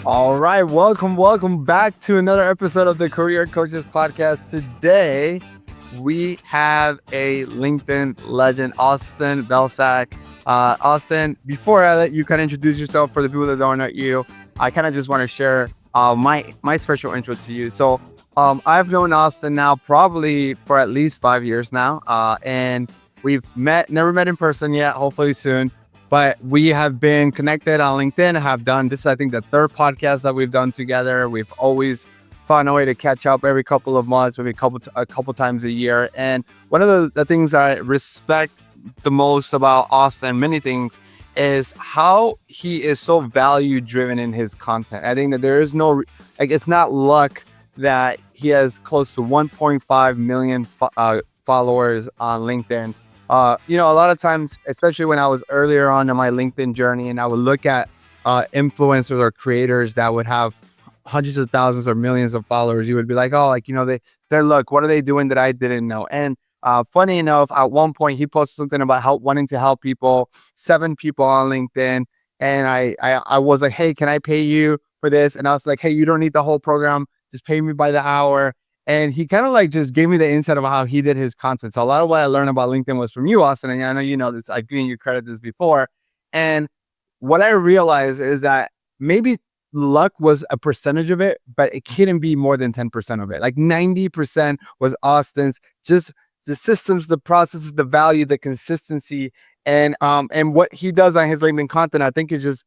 All right, welcome back to another episode of the Career Coaches Podcast. Today, we have a LinkedIn legend, Austin Belcak. Austin, before I let you kind of introduce yourself for the people that don't know you, I kind of just want to share my special intro to you. So, I've known Austin now probably for at least 5 years now, and we've never met in person yet. Hopefully soon. But we have been connected on LinkedIn, have done this, I think, the third podcast that we've done together. We've always found a way to catch up every couple of months, maybe a couple times a year. And one of the things I respect the most about Austin, many things, is how he is so value driven in his content. I think that there is no, like, it's not luck that he has close to 1.5 million followers on LinkedIn. A lot of times, especially when I was earlier on in my LinkedIn journey, and I would look at influencers or creators that would have hundreds of thousands or millions of followers, you would be like, oh, they're look, what are they doing that I didn't know? And funny enough, at one point he posted something about wanting to help people, 7 people on LinkedIn. And I was like, hey, can I pay you for this? And I was like, hey, you don't need the whole program. Just pay me by the hour. And he kind of like just gave me the insight of how he did his content. So a lot of what I learned about LinkedIn was from you, Austin. And I know you know this. I've given you credit this before. And what I realized is that maybe luck was a percentage of it, but it couldn't be more than 10% of it. Like 90% was Austin's, just the systems, the processes, the value, the consistency, and what he does on his LinkedIn content, I think is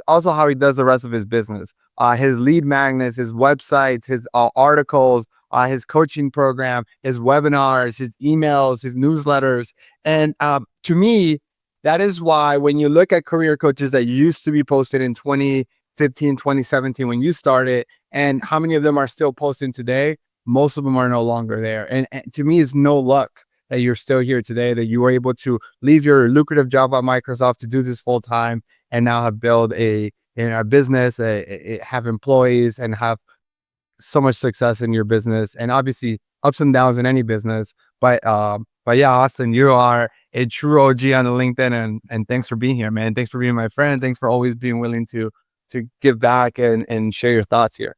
also how he does the rest of his business. His lead magnets, his websites, his articles, his coaching program, his webinars, his emails, his newsletters. And to me, that is why when you look at career coaches that used to be posted in 2015, 2017, when you started, and how many of them are still posting today, most of them are no longer there. And to me, it's no luck that you're still here today, that you were able to leave your lucrative job at Microsoft to do this full time and now have built a business, have employees, and have so much success in your business, and obviously ups and downs in any business. But yeah, Austin, you are a true OG on the LinkedIn, and thanks for being here, man. Thanks for being my friend. Thanks for always being willing to give back and share your thoughts here.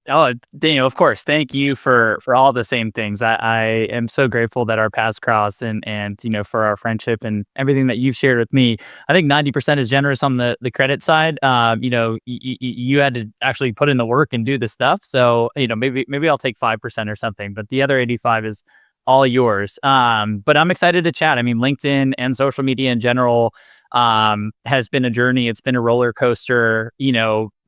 Oh, Daniel, of course. Thank you for all the same things. I am so grateful that our paths crossed and for our friendship and everything that you've shared with me. I think 90% is generous on the credit side. You had to actually put in the work and do the stuff. So, maybe I'll take 5% or something, but the other 85 is all yours. But I'm excited to chat. I mean, LinkedIn and social media in general has been a journey. It's been a roller coaster,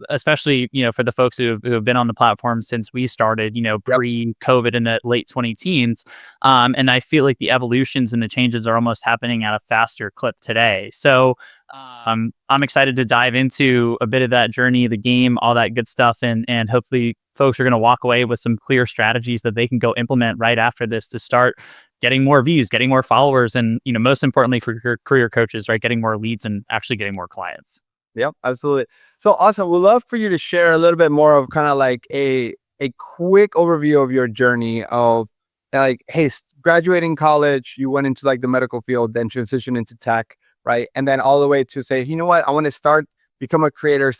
especially, for the folks who have been on the platform since we started, pre-COVID in the late 20 teens. And I feel like the evolutions and the changes are almost happening at a faster clip today. So I'm excited to dive into a bit of that journey, the game, all that good stuff. And hopefully folks are going to walk away with some clear strategies that they can go implement right after this to start getting more views, getting more followers, and most importantly for career coaches, right, getting more leads and actually getting more clients. Yep, absolutely. So awesome. We'd love for you to share a little bit more of kind of like a quick overview of your journey of like, hey, graduating college, you went into like the medical field, then transition into tech, right? And then all the way to say, you know what, I want to become a creator,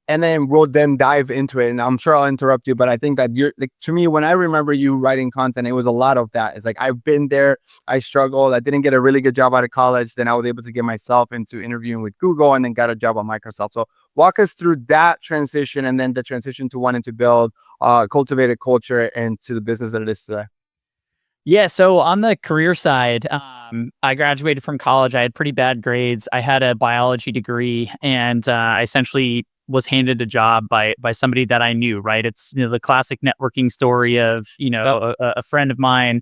and then we'll then dive into it. And I'm sure I'll interrupt you, but I think that you're like, to me, when I remember you writing content, it was a lot of that. It's like, I've been there, I struggled, I didn't get a really good job out of college. Then I was able to get myself into interviewing with Google and then got a job at Microsoft. So walk us through that transition and then the transition to wanting to build cultivate a culture and to the business that it is today. Yeah. So on the career side, I graduated from college. I had pretty bad grades. I had a biology degree, and I essentially was handed a job by somebody that I knew. Right. It's the classic networking story of a friend of mine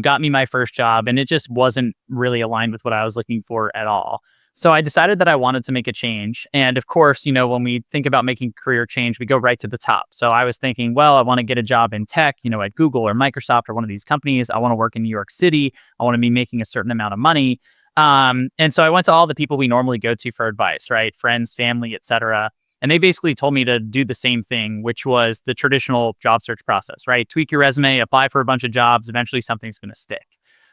got me my first job, and it just wasn't really aligned with what I was looking for at all. So I decided that I wanted to make a change. And of course, when we think about making career change, we go right to the top. So I was thinking, well, I want to get a job in tech, at Google or Microsoft or one of these companies. I want to work in New York City. I want to be making a certain amount of money. And so I went to all the people we normally go to for advice, right? Friends, family, etc. And they basically told me to do the same thing, which was the traditional job search process, right? Tweak your resume, apply for a bunch of jobs. Eventually something's going to stick.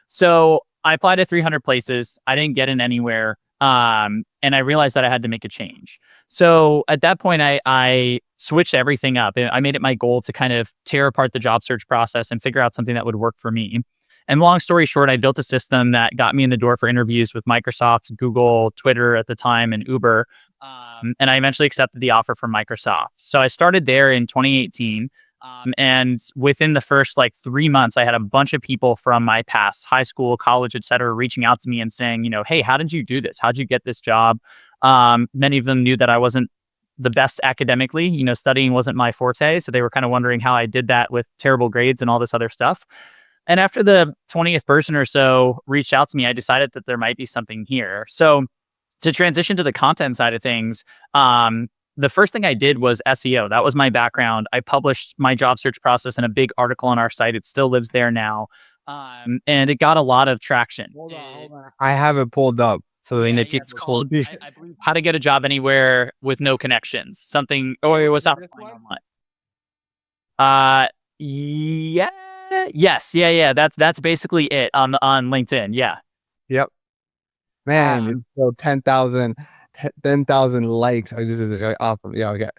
So I applied to 300 places. I didn't get in anywhere. And I realized that I had to make a change. So at that point, I switched everything up. I made it my goal to kind of tear apart the job search process and figure out something that would work for me. And long story short, I built a system that got me in the door for interviews with Microsoft, Google, Twitter at the time, and Uber. And I eventually accepted the offer from Microsoft. So I started there in 2018. And within the first like 3 months, I had a bunch of people from my past, high school, college, et cetera, reaching out to me and saying, hey, how did you do this? How'd you get this job? Many of them knew that I wasn't the best academically. Studying wasn't my forte. So they were kind of wondering how I did that with terrible grades and all this other stuff. And after the 20th person or so reached out to me, I decided that there might be something here. So to transition to the content side of things, the first thing I did was SEO. That was my background. I published my job search process in a big article on our site. It still lives there now. And it got a lot of traction. Hold on, hold on. I have it pulled up. So Yeah, then it yeah, gets it's called cold. I believe How to Get a Job Anywhere with No Connections. Something, or it was not online. Uh, yeah, yes, yeah, yeah. That's basically it on LinkedIn. Yeah. Yep. Man, it's Um, still 10,000 likes. Oh, this is awesome. Yeah, okay.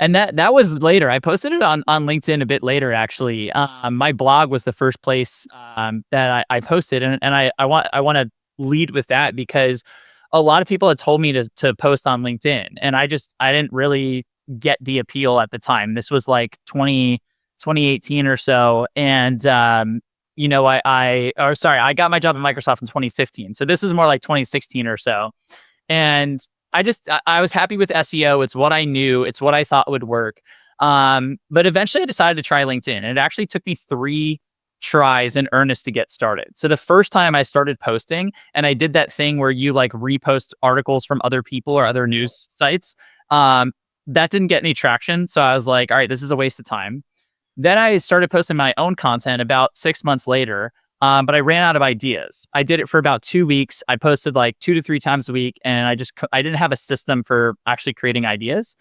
and that was later. I posted it on LinkedIn a bit later, actually. My blog was the first place that I posted, and I want to lead with that because a lot of people had told me to post on LinkedIn, and I didn't really get the appeal at the time. This was like 2018 or so, and I got my job at Microsoft in 2015, so this is more like 2016 or so. And I was happy with SEO. It's what I knew. It's what I thought would work. But eventually I decided to try LinkedIn. And it actually took me 3 tries in earnest to get started. So the first time I started posting, and I did that thing where you like repost articles from other people or other news sites. That didn't get any traction. So I was like, all right, this is a waste of time. Then I started posting my own content about 6 months later, but I ran out of ideas. I did it for about 2 weeks. I posted like 2 to 3 times a week, and I didn't have a system for actually creating ideas.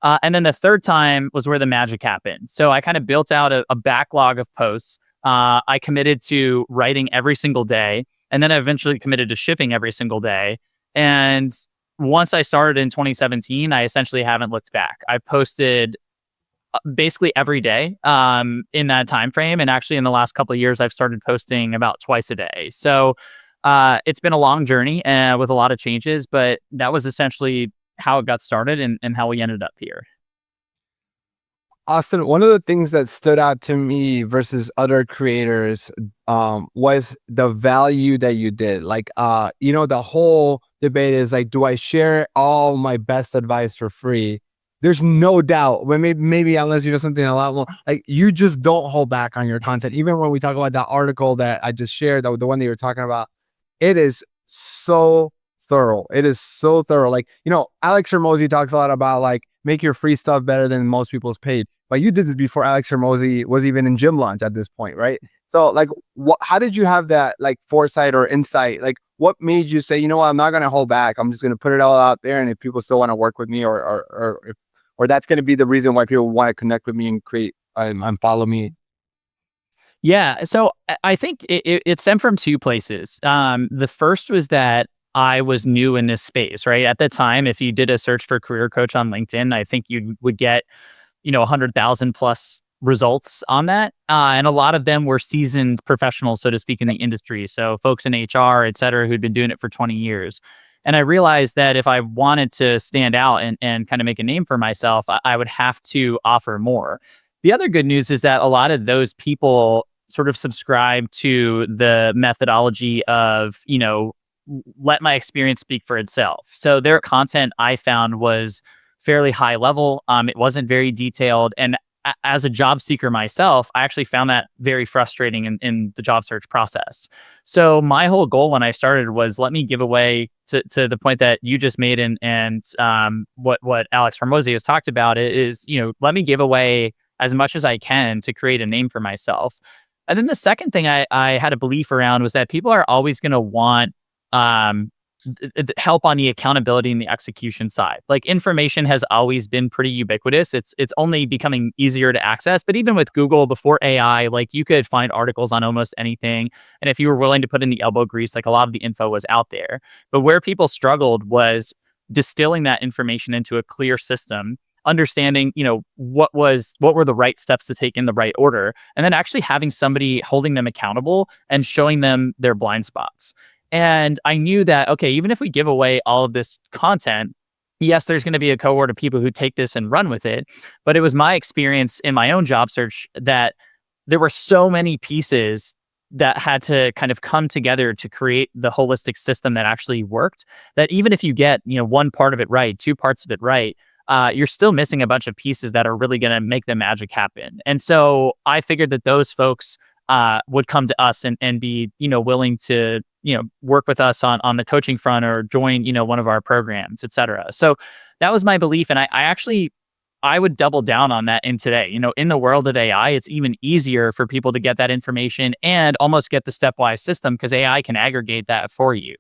And then the third time was where the magic happened. So I kind of built out a backlog of posts. I committed to writing every single day, and then I eventually committed to shipping every single day. And once I started in 2017, I essentially haven't looked back. I posted basically every day in that time frame, and actually in the last couple of years I've started posting about twice a day. So it's been a long journey with a lot of changes, but that was essentially how it got started, and how we ended up here. Austin, one of the things that stood out to me versus other creators was the value that you did. Like, the whole debate is like, do I share all my best advice for free? There's no doubt. When maybe unless you do something a lot more, like you just don't hold back on your content. Even when we talk about that article that I just shared, the one that you were talking about, it is so thorough. It is so thorough. Like, Alex Hormozy talks a lot about like make your free stuff better than most people's paid. But you did this before Alex Hormozy was even in gym launch at this point, right? So like, how did you have that like foresight or insight? Like, what made you say, you know what, I'm not going to hold back. I'm just going to put it all out there. And if people still want to work with me or that's going to be the reason why people want to connect with me and create and follow me. Yeah, so I think it stemmed from 2 places. The first was that I was new in this space, right? At the time, if you did a search for career coach on LinkedIn, I think you would get 100,000 plus results on that. And a lot of them were seasoned professionals, so to speak, in the industry. So folks in HR, et cetera, who'd been doing it for 20 years. And I realized that if I wanted to stand out and kind of make a name for myself, I would have to offer more. The other good news is that a lot of those people sort of subscribe to the methodology of, let my experience speak for itself. So their content I found was fairly high level. It wasn't very detailed. And as a job seeker myself, I actually found that very frustrating in the job search process. So my whole goal when I started was let me give away to the point that you just made and what Alex Hormozy has talked about is, let me give away as much as I can to create a name for myself. And then the second thing I had a belief around was that people are always going to want help on the accountability and the execution side. Like information has always been pretty ubiquitous. It's only becoming easier to access. But even with Google before AI, like you could find articles on almost anything. And if you were willing to put in the elbow grease, like a lot of the info was out there. But where people struggled was distilling that information into a clear system, understanding, what were the right steps to take in the right order, and then actually having somebody holding them accountable and showing them their blind spots. And I knew that, okay, even if we give away all of this content, yes, there's going to be a cohort of people who take this and run with it. But it was my experience in my own job search that there were so many pieces that had to kind of come together to create the holistic system that actually worked, that even if you get, one part of it right, two parts of it right, you're still missing a bunch of pieces that are really going to make the magic happen. And so I figured that those folks would come to us and be, willing to, work with us on the coaching front or join, one of our programs, et cetera. So that was my belief. And I would double down on that in today. In the world of AI, it's even easier for people to get that information and almost get the stepwise system because AI can aggregate that for you.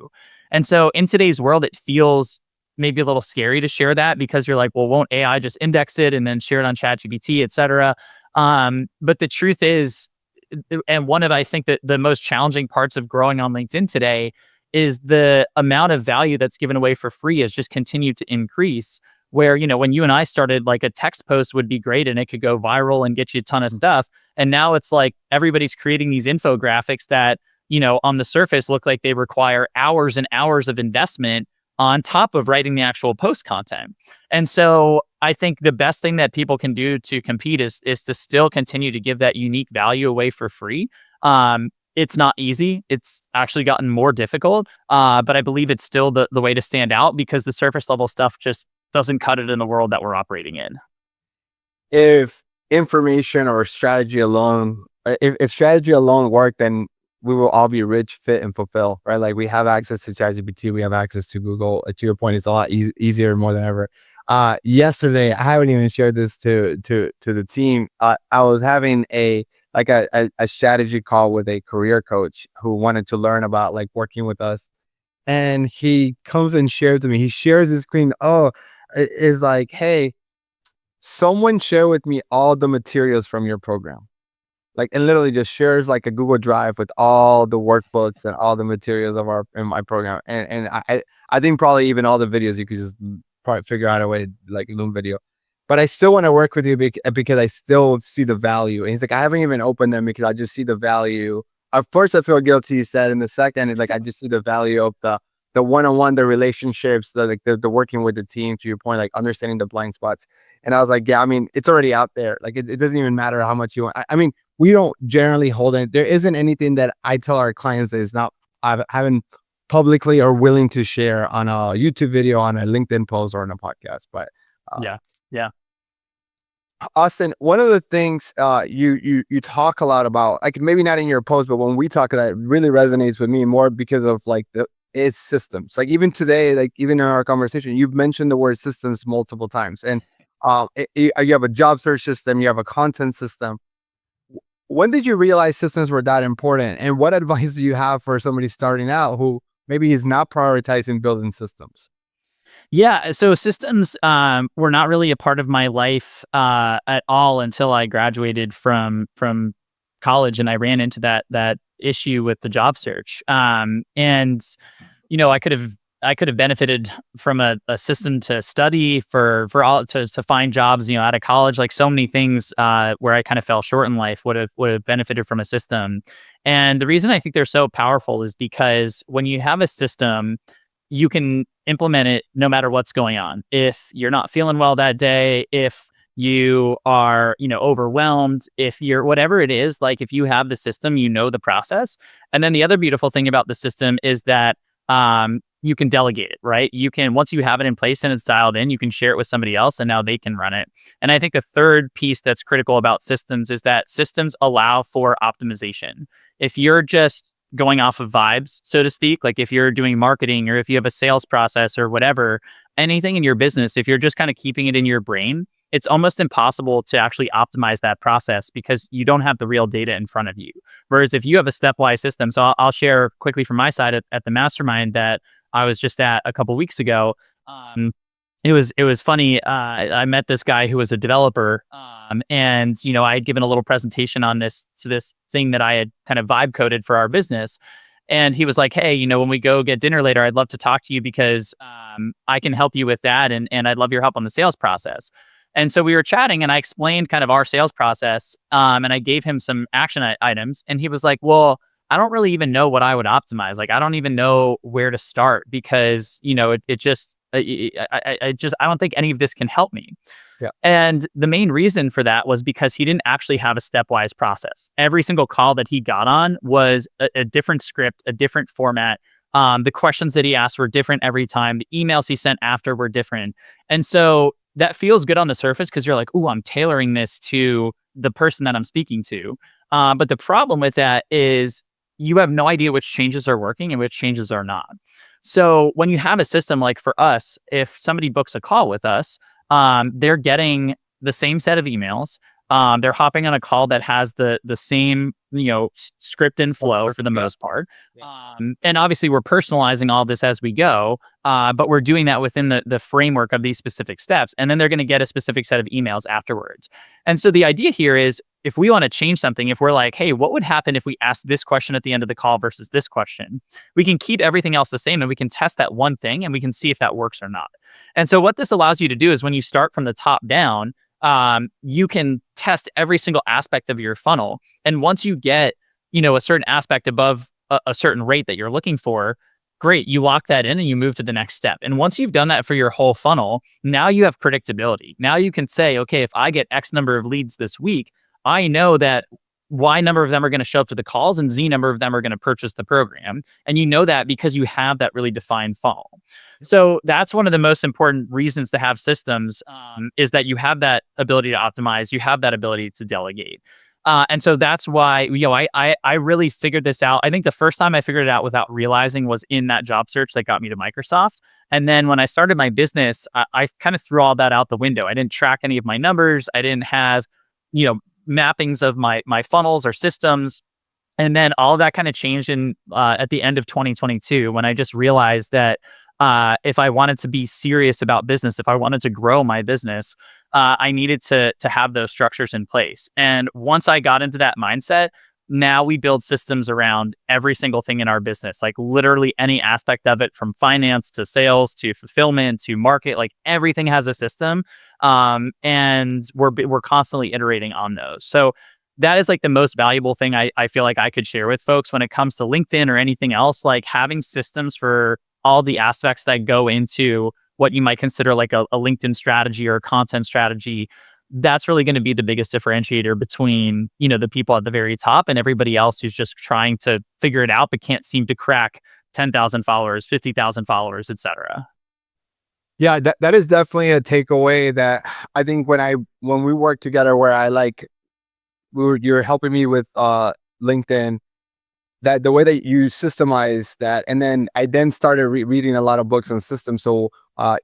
And so in today's world, it feels maybe a little scary to share that because you're like, well, won't AI just index it and then share it on ChatGPT, et cetera? But the truth is, and one of I think that the most challenging parts of growing on LinkedIn today is the amount of value that's given away for free has just continued to increase. Where, when you and I started, like a text post would be great and it could go viral and get you a ton of stuff. And now it's like everybody's creating these infographics that, on the surface look like they require hours and hours of investment on top of writing the actual post content. And so I think the best thing that people can do to compete is to still continue to give that unique value away for free. It's not easy. It's actually gotten more difficult. But I believe it's still the way to stand out because the surface level stuff just doesn't cut it in the world that we're operating in. If information or strategy alone, if strategy alone worked, then we will all be rich, fit, and fulfill, right? Like we have access to ChatGPT, we have access to Google. To your point, it's a lot easier more than ever. Yesterday, I haven't even shared this to the team. I was having a strategy call with a career coach who wanted to learn about like working with us, and he comes and shares to me. He shares his screen. Oh, is like, hey, someone share with me all the materials from your program. Like, and literally just shares like a Google Drive with all the workbooks and all the materials of in my program. And I think probably even all the videos you could just probably figure out a way to like Loom video. But I still want to work with you because I still see the value. And he's like, I haven't even opened them because I just see the value. At first, I feel guilty, he said. And the second, like I just see the value of the one-on-one, the relationships, the working with the team, to your point, like understanding the blind spots. And I was like, yeah, I mean, it's already out there. Like it doesn't even matter how much you want. I mean, we don't generally hold it. There isn't anything that I tell our clients that is not, I haven't publicly or willing to share on a YouTube video, on a LinkedIn post, or on a podcast. But Yeah. Yeah. Austin, one of the things you talk a lot about, like maybe not in your post, but when we talk, that really resonates with me more because of like it's systems. Like even today, like even in our conversation, you've mentioned the word systems multiple times, and you have a job search system, you have a content system. When did you realize systems were that important, and what advice do you have for somebody starting out who maybe is not prioritizing building systems? Yeah, so systems were not really a part of my life at all until I graduated from college, and I ran into that issue with the job search. And I could have benefited from a system to study for all to find jobs, out of college. Like so many things where I kind of fell short in life would have benefited from a system. And the reason I think they're so powerful is because when you have a system, you can implement it no matter what's going on. If you're not feeling well that day, if you are, overwhelmed, if you're whatever it is, like if you have the system, the process. And then the other beautiful thing about the system is that you can delegate it, right? You can, once you have it in place and it's dialed in, you can share it with somebody else and now they can run it. And I think the third piece that's critical about systems is that systems allow for optimization. If you're just going off of vibes, so to speak, like if you're doing marketing or if you have a sales process or whatever, anything in your business, if you're just kind of keeping it in your brain, it's almost impossible to actually optimize that process because you don't have the real data in front of you. Whereas if you have a stepwise system, so I'll share quickly from my side at the mastermind that I was just at a couple weeks ago. It was funny. I met this guy who was a developer, and I had given a little presentation on this thing that I had kind of vibe coded for our business. And he was like, "Hey, when we go get dinner later, I'd love to talk to you because I can help you with that, and I'd love your help on the sales process." And so we were chatting, and I explained kind of our sales process, and I gave him some action items, and he was like, "Well, I don't really even know what I would optimize. Like, I don't even know where to start because it just I don't think any of this can help me." Yeah. And the main reason for that was because he didn't actually have a stepwise process. Every single call that he got on was a different script, a different format. The questions that he asked were different every time. The emails he sent after were different. And so that feels good on the surface because you're like, "Ooh, I'm tailoring this to the person that I'm speaking to." But the problem with that is you have no idea which changes are working and which changes are not. So when you have a system like for us, if somebody books a call with us, they're getting the same set of emails. They're hopping on a call that has the same script and flow for the most part. Yeah. And obviously we're personalizing all this as we go, but we're doing that within the framework of these specific steps. And then they're going to get a specific set of emails afterwards. And so the idea here is if we want to change something, if we're like, "Hey, what would happen if we asked this question at the end of the call versus this question?" We can keep everything else the same and we can test that one thing and we can see if that works or not. And so what this allows you to do is when you start from the top down, you can test every single aspect of your funnel. And once you get, a certain aspect above a certain rate that you're looking for, great, you lock that in and you move to the next step. And once you've done that for your whole funnel, now you have predictability. Now you can say, okay, if I get X number of leads this week, I know that Y number of them are going to show up to the calls and Z number of them are going to purchase the program. And you know that because you have that really defined funnel. So that's one of the most important reasons to have systems, is that you have that ability to optimize, you have that ability to delegate. And so that's why I really figured this out. I think the first time I figured it out without realizing was in that job search that got me to Microsoft. And then when I started my business, I kind of threw all that out the window. I didn't track any of my numbers. I didn't have, mappings of my funnels or systems. And then all of that kind of changed in at the end of 2022 when I just realized that if I wanted to be serious about business, if I wanted to grow my business, I needed to have those structures in place. And once I got into that mindset, now we build systems around every single thing in our business, like literally any aspect of it, from finance to sales to fulfillment to market. Like everything has a system, and we're constantly iterating on those. So that is like the most valuable thing I feel like I could share with folks when it comes to LinkedIn or anything else. Like having systems for all the aspects that go into what you might consider like a LinkedIn strategy or a content strategy. That's really going to be the biggest differentiator between, the people at the very top and everybody else who's just trying to figure it out, but can't seem to crack 10,000 followers, 50,000 followers, etc. Yeah, that is definitely a takeaway that I think when we work together, where you're helping me with LinkedIn, that the way that you systemize that, and then I then started reading a lot of books on systems. So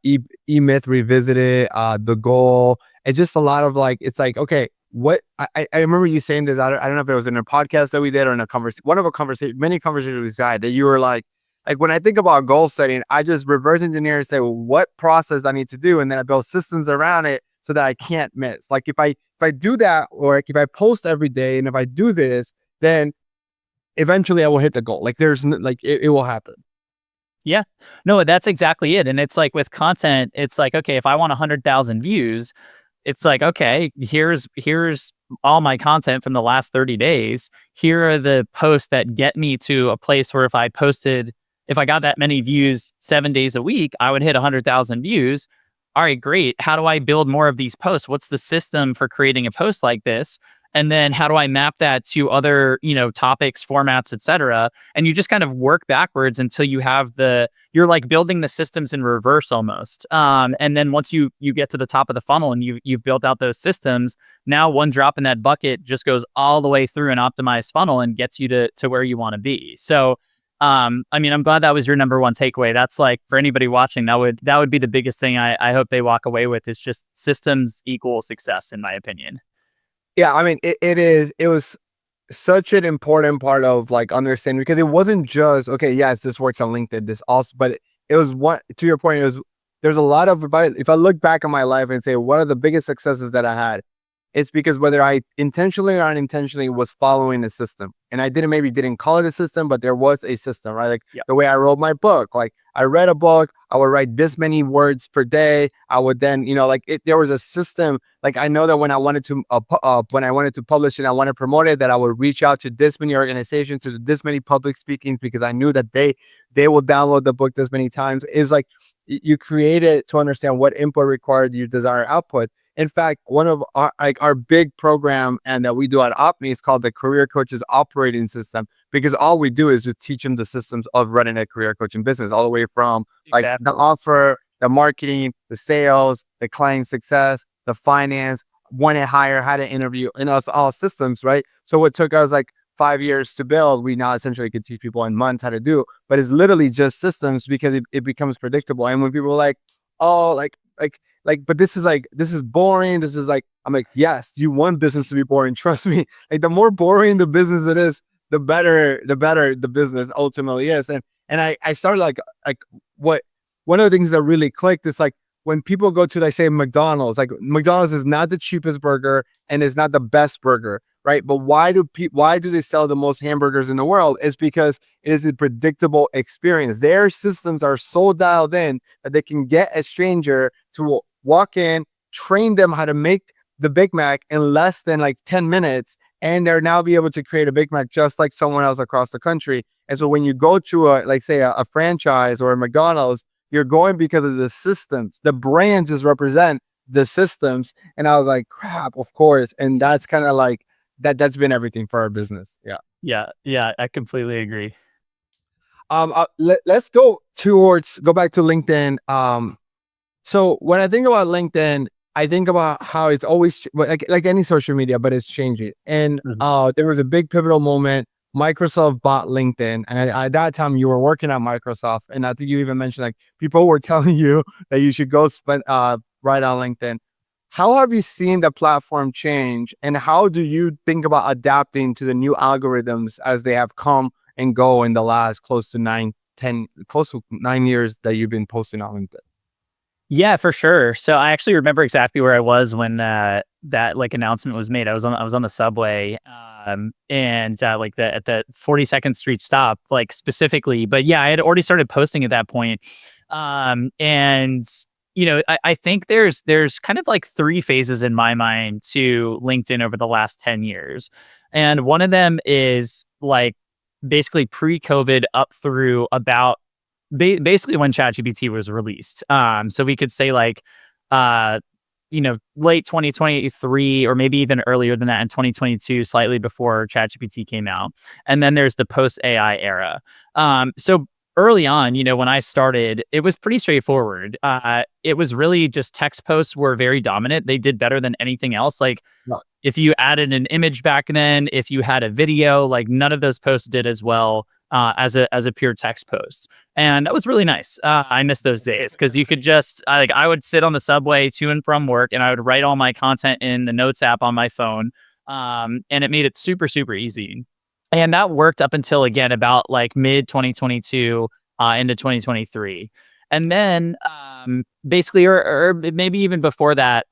E-Myth Revisited, The Goal. It's just a lot of like, it's like, okay, what I remember you saying this. I don't know if it was in a podcast that we did or in a conversation, many conversations with this guy, that you were like when I think about goal setting, I just reverse engineer and say, well, what process I need to do, and then I build systems around it so that I can't miss. Like if I do that, or like if I post every day, and if I do this, then eventually I will hit the goal. Like it will happen. Yeah. No, that's exactly it. And it's like with content, it's like, okay, if I want 100,000 views, it's like, okay, here's all my content from the last 30 days. Here are the posts that get me to a place where if I got that many views 7 days a week, I would hit 100,000 views. All right, great. How do I build more of these posts? What's the system for creating a post like this? And then how do I map that to other, topics, formats, etc. And you just kind of work backwards until you're like building the systems in reverse almost. And then once you get to the top of the funnel and you've built out those systems, now one drop in that bucket just goes all the way through an optimized funnel and gets you to where you want to be. So I'm glad that was your number one takeaway. That's like, for anybody watching, that would be the biggest thing I hope they walk away with, is just systems equal success, in my opinion. Yeah, I mean, it was such an important part of like understanding, because it wasn't just, okay, yes, this works on LinkedIn, this also, but it was one to your point. It was there's a lot of if I look back on my life and say what are the biggest successes that I had, it's because whether I intentionally or unintentionally was following the system. And I didn't call it a system, but there was a system, right? Like Yeah. the way I wrote my book. Like I read a book, I would write this many words per day. I would then, there was a system. Like I know that when I wanted to publish it, I want to promote it, that I would reach out to this many organizations, to this many public speakings, because I knew that they will download the book this many times. Is like you create it to understand what input required your desired output. In fact, one of our big program and that we do at Opni is called the Career Coaches Operating System, because all we do is just teach them the systems of running a career coaching business, all the way from like the Exactly. offer, the marketing, the sales, the client success, the finance, when to hire, how to interview, and us all systems, right? So what took us like 5 years to build, we now essentially can teach people in months how to do, but it's literally just systems because it becomes predictable. And when people are like, oh, but this is boring. This is like, I'm like, yes, you want business to be boring. Trust me. Like the more boring the business it is, the better the business ultimately is. And I started like what one of the things that really clicked is like when people go to, like say, McDonald's, like McDonald's is not the cheapest burger and is not the best burger, right? But why do they sell the most hamburgers in the world? Is because it is a predictable experience. Their systems are so dialed in that they can get a stranger to walk in, train them how to make the Big Mac in less than like 10 minutes, and they're now be able to create a Big Mac just like someone else across the country. And so when you go to a franchise or a McDonald's, you're going because of the systems. The brands just represent the systems. And I was like, crap, of course. And that's kind of like that's been everything for our business. Yeah. Yeah. Yeah. I completely agree. Let's go back to LinkedIn. So when I think about LinkedIn, I think about how it's always like any social media, but it's changing. And Mhm. there was a big pivotal moment. Microsoft bought LinkedIn, and at that time you were working at Microsoft, and I think you even mentioned like people were telling you that you should go spend write on LinkedIn. How have you seen the platform change, and how do you think about adapting to the new algorithms as they have come and go in the last close to 9 years that you've been posting on LinkedIn? Yeah, for sure. So I actually remember exactly where I was when that like announcement was made. I was on the subway, and like at the 42nd Street stop, like specifically. But yeah, I had already started posting at that point. And I think there's kind of like three phases in my mind to LinkedIn over the last 10 years, and one of them is like basically pre-COVID up through about basically when ChatGPT was released. So we could say like, uh, late 2023 or maybe even earlier than that in 2022, slightly before ChatGPT came out. And then there's the post AI era. So early on, when I started, it was pretty straightforward. It was really just text posts were very dominant. They did better than anything else. Like No. if you added an image back then, if you had a video, like none of those posts did as well as a pure text post, and that was really nice. I miss those days because you could just like I would sit on the subway to and from work, and I would write all my content in the Notes app on my phone, and it made it super super easy, and that worked up until again about like mid 2022 into 2023. And then basically, or maybe even before that,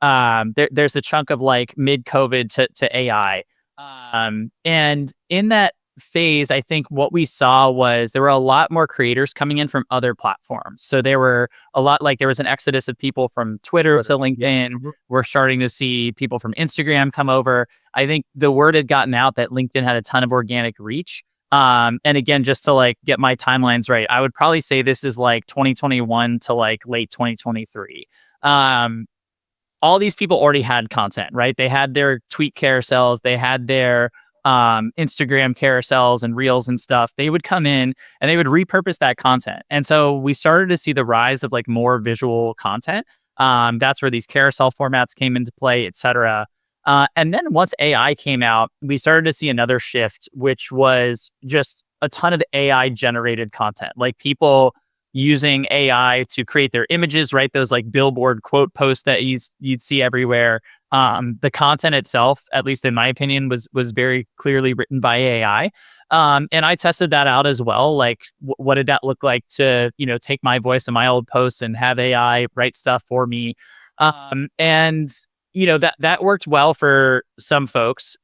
there's the chunk of like mid COVID to AI. And in that phase, I think what we saw was there were a lot more creators coming in from other platforms. So there were a lot like there was an exodus of people from Twitter to Yeah. LinkedIn. Mhm. We're starting to see people from Instagram come over. I think the word had gotten out that LinkedIn had a ton of organic reach. And again, just to like get my timelines right, I would probably say this is like 2021 to like late 2023. Um, all these people already had content, right? They had their tweet carousels, they had their Instagram carousels and reels and stuff. They would come in and they would repurpose that content. And so we started to see the rise of like more visual content. That's where these carousel formats came into play, et cetera. And then once AI came out, we started to see another shift, which was just a ton of AI generated content. Like people using AI to create their images, right? Those like billboard quote posts that you'd see everywhere. The content itself, at least in my opinion, was very clearly written by AI. And I tested that out as well. Like, what did that look like to, take my voice in my old posts and have AI write stuff for me? And that worked well for some folks.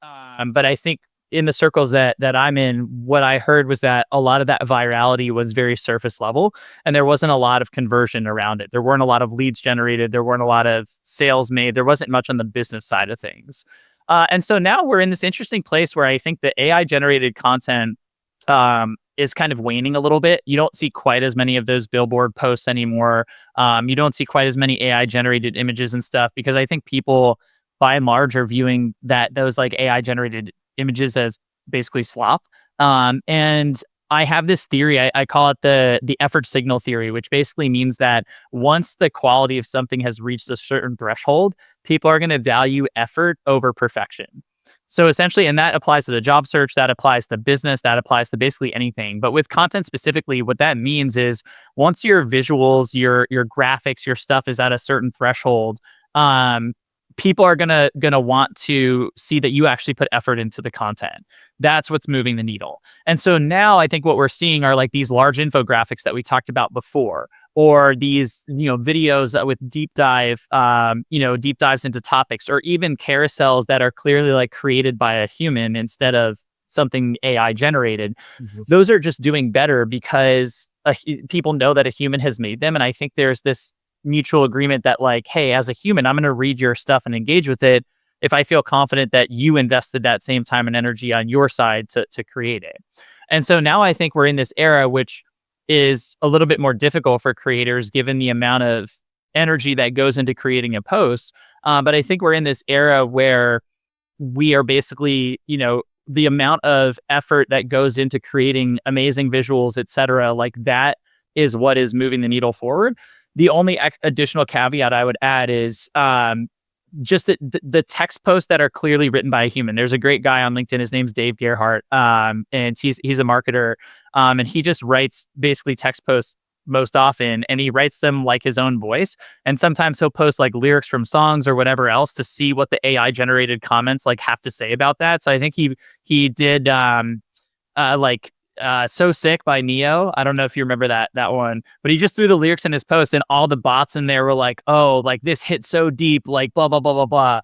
But I think in the circles that I'm in, what I heard was that a lot of that virality was very surface level, and there wasn't a lot of conversion around it. There weren't a lot of leads generated. There weren't a lot of sales made. There wasn't much on the business side of things. And so now we're in this interesting place where I think the AI generated content is kind of waning a little bit. You don't see quite as many of those billboard posts anymore. You don't see quite as many AI generated images and stuff because I think people, by and large, are viewing that those like AI generated images as basically slop. And I have this theory. I call it the effort signal theory, which basically means that once the quality of something has reached a certain threshold, people are going to value effort over perfection. So essentially, and that applies to the job search, that applies to business, that applies to basically anything. But with content specifically, what that means is once your visuals, your graphics, your stuff is at a certain threshold, um, people are gonna want to see that you actually put effort into the content. That's what's moving the needle. And so now I think what we're seeing are like these large infographics that we talked about before, or these videos with deep dives into topics, or even carousels that are clearly like created by a human instead of something AI generated. Mhm. Those are just doing better because people know that a human has made them, and I think there's this mutual agreement that like, hey, as a human, I'm going to read your stuff and engage with it if I feel confident that you invested that same time and energy on your side to create it. And so now I think we're in this era which is a little bit more difficult for creators given the amount of energy that goes into creating a post. But I think we're in this era where we are basically, the amount of effort that goes into creating amazing visuals, et cetera, like that is what is moving the needle forward. The only additional caveat I would add is just the text posts that are clearly written by a human. There's a great guy on LinkedIn. His name's Dave Gerhardt, and he's a marketer, and he just writes basically text posts most often, and he writes them like his own voice. And sometimes he'll post like lyrics from songs or whatever else to see what the AI generated comments like have to say about that. So I think he did like "So Sick" by Neo. I don't know if you remember that one, but he just threw the lyrics in his post, and all the bots in there were like, "Oh, like this hit so deep, like blah blah blah blah blah."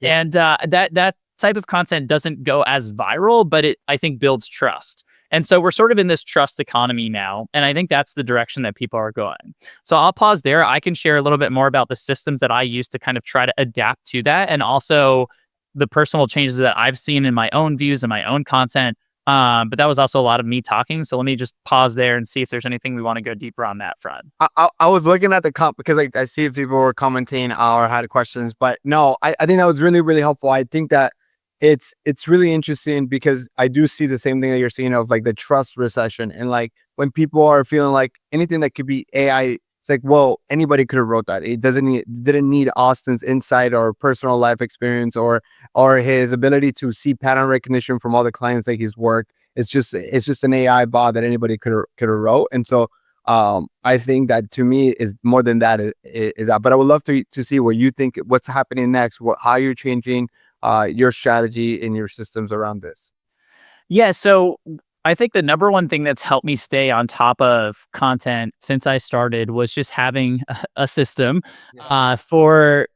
Yeah. And that type of content doesn't go as viral, but it I think builds trust. And so we're sort of in this trust economy now, and I think that's the direction that people are going. So I'll pause there. I can share a little bit more about the systems that I use to kind of try to adapt to that, and also the personal changes that I've seen in my own views and my own content. But that was also a lot of me talking. So let me just pause there and see if there's anything we want to go deeper on that front. I was looking at the comp because like I see if people were commenting or had questions, but no, I think that was really, really helpful. I think that it's really interesting because I do see the same thing that you're seeing of like the trust recession, and like when people are feeling like anything that could be AI, it's like, well, anybody could have wrote that. It didn't need Austin's insight or personal life experience or his ability to see pattern recognition from all the clients that he's worked. It's just an AI bot that anybody could have wrote. And so I think that to me is more than that is that. But I would love to see what you think, what's happening next, how you're changing your strategy and your systems around this. Yeah, so I think the number one thing that's helped me stay on top of content since I started was just having a system Yeah. for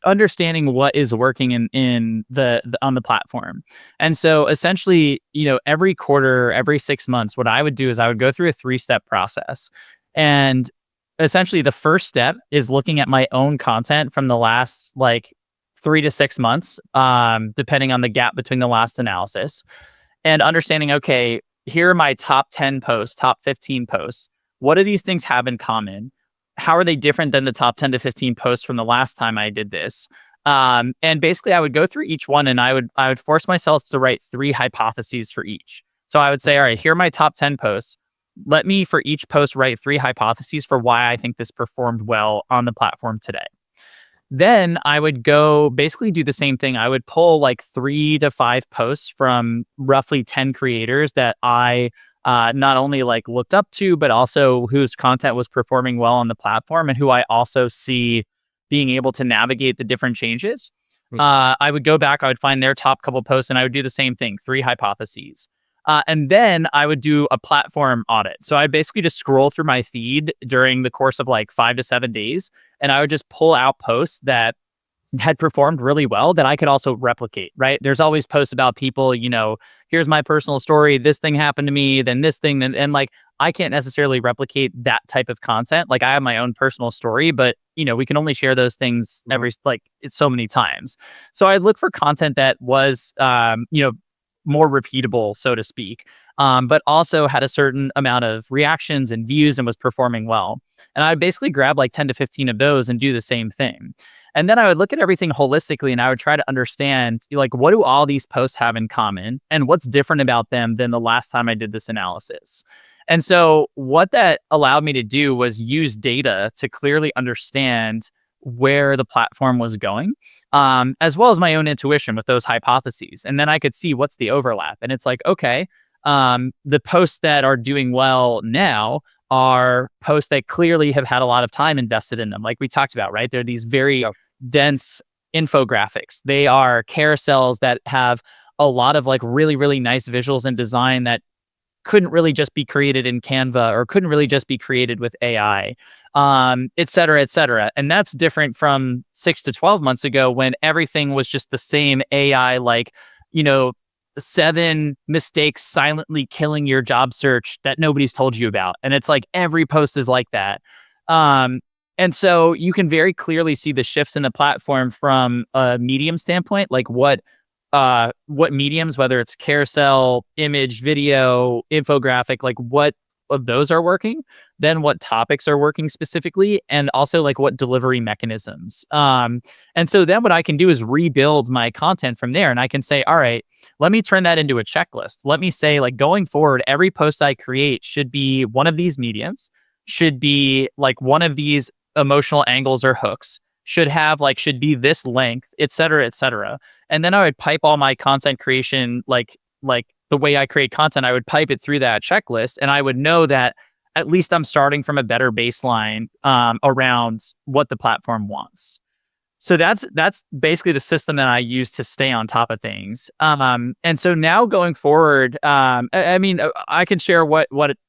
understanding what is working in the on the platform. And so essentially, every quarter, every 6 months, what I would do is I would go through a three-step process. And essentially the first step is looking at my own content from the last like 3 to 6 months, depending on the gap between the last analysis, and understanding, okay, here are my top 10 posts, top 15 posts. What do these things have in common? How are they different than the top 10 to 15 posts from the last time I did this? And basically I would go through each one, and I would force myself to write three hypotheses for each. So I would say, all right, here are my top 10 posts. Let me for each post write three hypotheses for why I think this performed well on the platform today. Then I would go basically do the same thing. I would pull like 3 to 5 posts from roughly 10 creators that I not only like looked up to, but also whose content was performing well on the platform and who I also see being able to navigate the different changes. I would go back, I would find their top couple posts, and I would do the same thing, three hypotheses. And then I would do a platform audit. So I basically just scroll through my feed during the course of like 5 to 7 days, and I would just pull out posts that had performed really well that I could also replicate, right? There's always posts about people, here's my personal story. This thing happened to me, then this thing, and like I can't necessarily replicate that type of content. Like I have my own personal story, but we can only share those things it's so many times. So I look for content that was, more repeatable, so to speak, but also had a certain amount of reactions and views and was performing well. And I would basically grab like 10 to 15 of those and do the same thing. And then I would look at everything holistically and I would try to understand like what do all these posts have in common and what's different about them than the last time I did this analysis. And so what that allowed me to do was use data to clearly understand where the platform was going, as well as my own intuition with those hypotheses. And then I could see what's the overlap. And it's like, okay, the posts that are doing well now are posts that clearly have had a lot of time invested in them. Like we talked about, right? They're these very dense infographics. They are carousels that have a lot of like really, really nice visuals and design that couldn't really just be created in Canva or couldn't really just be created with AI, et cetera, et cetera. And that's different from 6 to 12 months ago when everything was just the same AI, like, 7 mistakes silently killing your job search that nobody's told you about. And it's like every post is like that. And so you can very clearly see the shifts in the platform from a medium standpoint, like what mediums, whether it's carousel, image, video, infographic, like what of those are working, then what topics are working specifically, and also like what delivery mechanisms. And so then what I can do is rebuild my content from there. And I can say, all right, let me turn that into a checklist. Let me say, like, going forward, every post I create should be one of these mediums, should be like one of these emotional angles or hooks, should be this length, et cetera, et cetera. And then I would pipe all my content creation, like the way I create content, I would pipe it through that checklist, and I would know that at least I'm starting from a better baseline around what the platform wants. So that's basically the system that I use to stay on top of things. And so now going forward, I mean, I can share what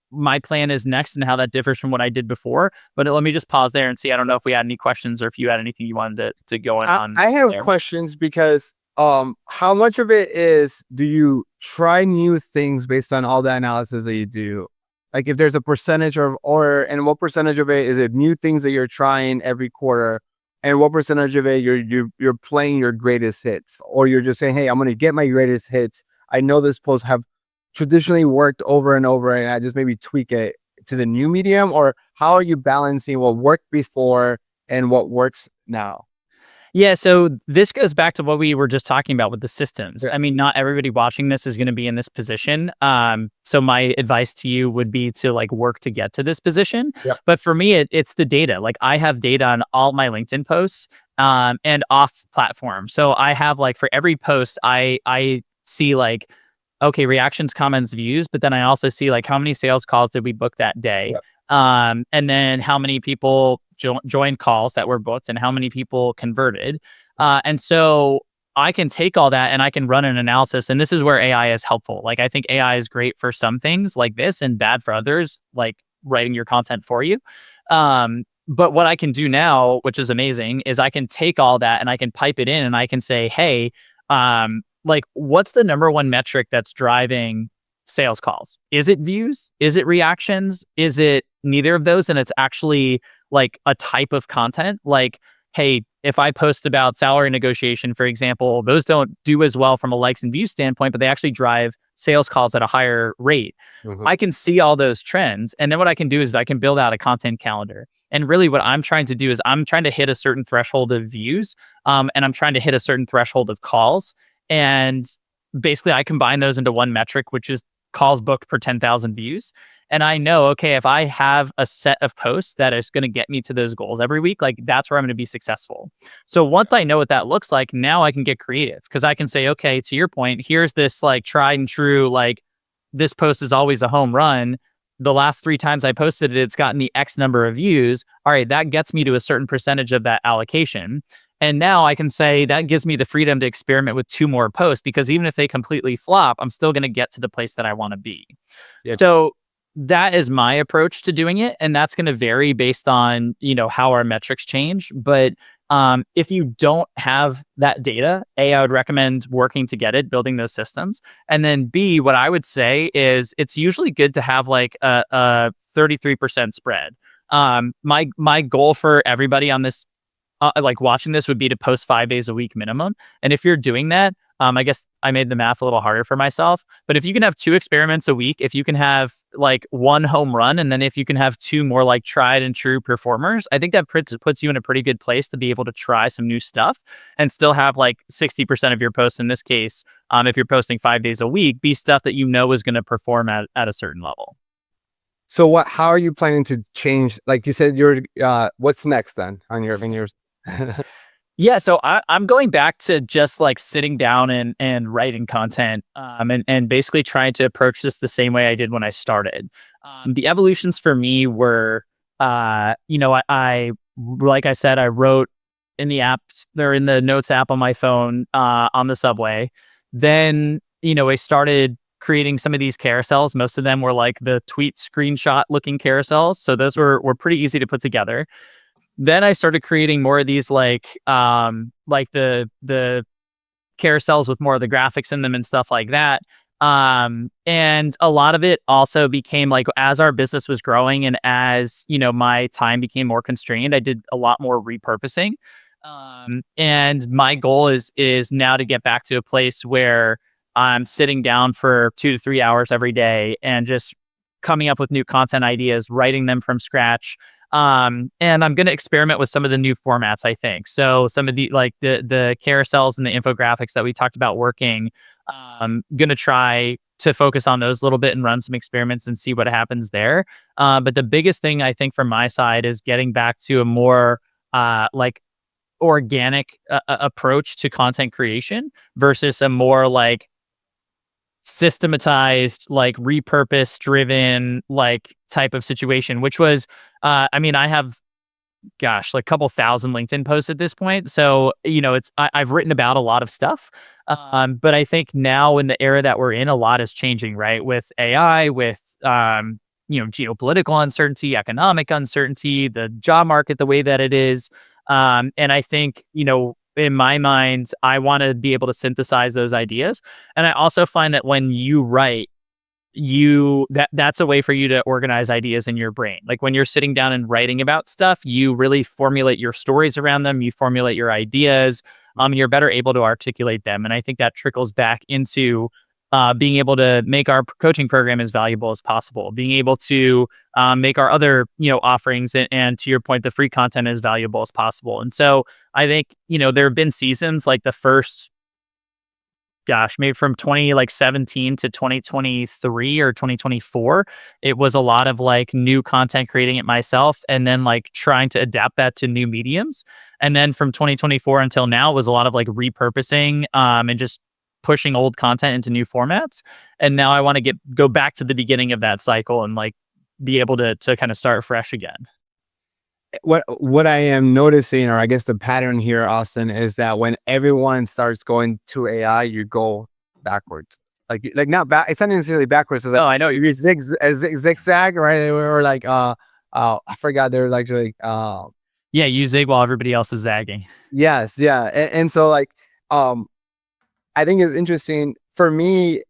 my plan is next and how that differs from what I did before. But let me just pause there and see. I don't know if we had any questions or if you had anything you wanted to go on. I have there. questions because how much of it is do you try new things based on all the analysis that you do? Like if there's a percentage and what percentage of it is it new things that you're trying every quarter, and what percentage of it you're playing your greatest hits, or you're just saying, hey, I'm going to get my greatest hits. I know this post have traditionally worked over and over, and I just maybe tweak it to the new medium, or how are you balancing what worked before and what works now? Yeah, so this goes back to what we were just talking about with the systems. I mean, not everybody watching this is going to be in this position. So my advice to you would be to like work to get to this position. Yep. But for me, it's the data. Like I have data on all my LinkedIn posts and off platform. So I have like for every post, I see like, okay, reactions, comments, views, but then I also see like how many sales calls did we book that day? Yep. And then how many people joined calls that were booked and how many people converted. And so I can take all that and I can run an analysis. And this is where AI is helpful. Like I think AI is great for some things like this and bad for others, like writing your content for you. But what I can do now, which is amazing, is I can take all that and I can pipe it in and I can say, hey, like what's the number one metric that's driving sales calls? Is it views? Is it reactions? Is it neither of those? And it's actually like a type of content. Like, hey, if I post about salary negotiation, for example, those don't do as well from a likes and views standpoint, but they actually drive sales calls at a higher rate. Mm-hmm. I can see all those trends. And then what I can do is I can build out a content calendar. And really what I'm trying to do is I'm trying to hit a certain threshold of views, and I'm trying to hit a certain threshold of calls. And basically I combine those into one metric, which is calls booked per 10,000 views. And I know, okay, if I have a set of posts that is going to get me to those goals every week, like that's where I'm going to be successful. So once I know what that looks like, now I can get creative because I can say, okay, to your point, here's this like tried and true, like this post is always a home run. The last 3 times I posted it, it's gotten the X number of views. All right, that gets me to a certain percentage of that allocation. And now I can say that gives me the freedom to experiment with 2 more posts, because even if they completely flop, I'm still going to get to the place that I want to be. Yeah. So that is my approach to doing it. And that's going to vary based on, how our metrics change. But if you don't have that data, A, I would recommend working to get it, building those systems. And then B, what I would say is it's usually good to have like a 33% spread. My goal for everybody on this, like watching this, would be to post 5 days a week minimum. And if you're doing that, I guess I made the math a little harder for myself. But if you can have 2 experiments a week, if you can have like 1 home run, and then if you can have 2 more like tried and true performers, I think that puts you in a pretty good place to be able to try some new stuff and still have like 60% of your posts in this case, if you're posting 5 days a week, be stuff that you know is going to perform at a certain level. So how are you planning to change? Like you said, what's next then on yours? Yeah, so I'm going back to just like sitting down and writing content, and basically trying to approach this the same way I did when I started. The evolutions for me were, I like I said, I wrote in the apps, they're in the notes app on my phone, on the subway. Then, I started creating some of these carousels. Most of them were like the tweet screenshot looking carousels. So those were pretty easy to put together. Then I started creating more of these like the carousels with more of the graphics in them and stuff like that. And a lot of it also became like, as our business was growing and as, my time became more constrained, I did a lot more repurposing. And my goal is now to get back to a place where I'm sitting down for 2 to 3 hours every day and just coming up with new content ideas, writing them from scratch. And I'm going to experiment with some of the new formats, I think. So some of the carousels and the infographics that we talked about working, going to try to focus on those a little bit and run some experiments and see what happens there. But the biggest thing I think from my side is getting back to a more like organic approach to content creation versus a more like systematized, like repurpose driven, like type of situation, which was, I have, gosh, like a couple thousand LinkedIn posts at this point. So, I've written about a lot of stuff. But I think now in the era that we're in, a lot is changing, right? With AI, with, geopolitical uncertainty, economic uncertainty, the job market, the way that it is. And I think, in my mind, I want to be able to synthesize those ideas. And I also find that when you write, that's a way for you to organize ideas in your brain. Like when you're sitting down and writing about stuff, you really formulate your stories around them, you formulate your ideas, you're better able to articulate them. And I think that trickles back into being able to make our coaching program as valuable as possible, being able to make our other offerings, and to your point, the free content as valuable as possible. And so I think there have been seasons like the first, gosh, maybe from 2017 to 2023 or 2024, it was a lot of like new content, creating it myself, and then like trying to adapt that to new mediums. And then from 2024 until now was a lot of like repurposing, and just pushing old content into new formats. And now I want to go back to the beginning of that cycle and like be able to kind of start fresh again. What I am noticing, or I guess the pattern here, Austin, is that when everyone starts going to AI, you go backwards. Like not back. It's not necessarily backwards. It's like, Oh, I know. you zigzag, right? Or like I forgot. They're Yeah, you zig while everybody else is zagging. yes, yeah, and so like I think it's interesting for me.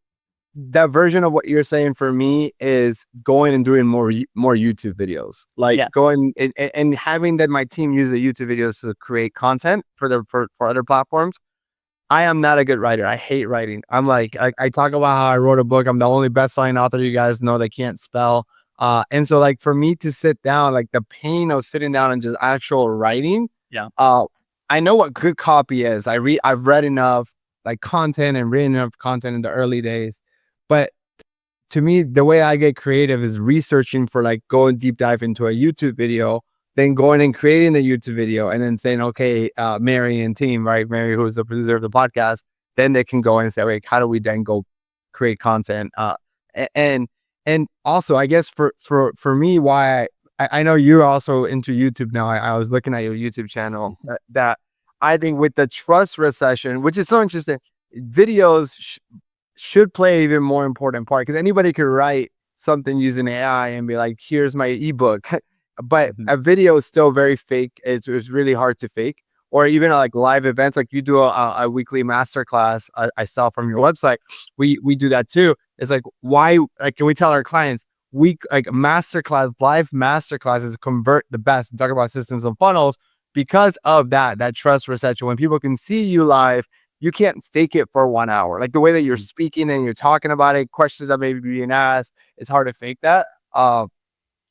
That version of what you're saying for me is going and doing more YouTube videos, like Yeah. going and having that my team use the YouTube videos to create content for other platforms. I am not a good writer. I hate writing. I talk about how I wrote a book. I'm the only best-selling author you guys know that can't spell. And so like for me to sit down, like the pain of sitting down and just actual writing. Yeah. I know what good copy is. I've read enough like content and written enough content in the early days. But to me, the way I get creative is researching for like going deep dive into a YouTube video, then going and creating the YouTube video and then saying, okay, Mary and team, right? Mary, who's the producer of the podcast, then they can go and say, wait, how do we then go create content? And also, I guess for me, why I know you're also into YouTube now. I was looking at your YouTube channel, that I think with the trust recession, which is so interesting, videos should play an even more important part, because anybody could write something using AI and be like, here's my ebook. But Mhm. a video is still very fake. It's really hard to fake. Or even like live events, like you do a weekly masterclass. I saw from your website. We do that too. It's like, why? Like, can we tell our clients, we like masterclass, live masterclasses convert the best, and talk about systems and funnels, because of that trust recession. When people can see you live, you can't fake it for 1 hour. Like the way that you're speaking and you're talking about it, questions that may be being asked, it's hard to fake that.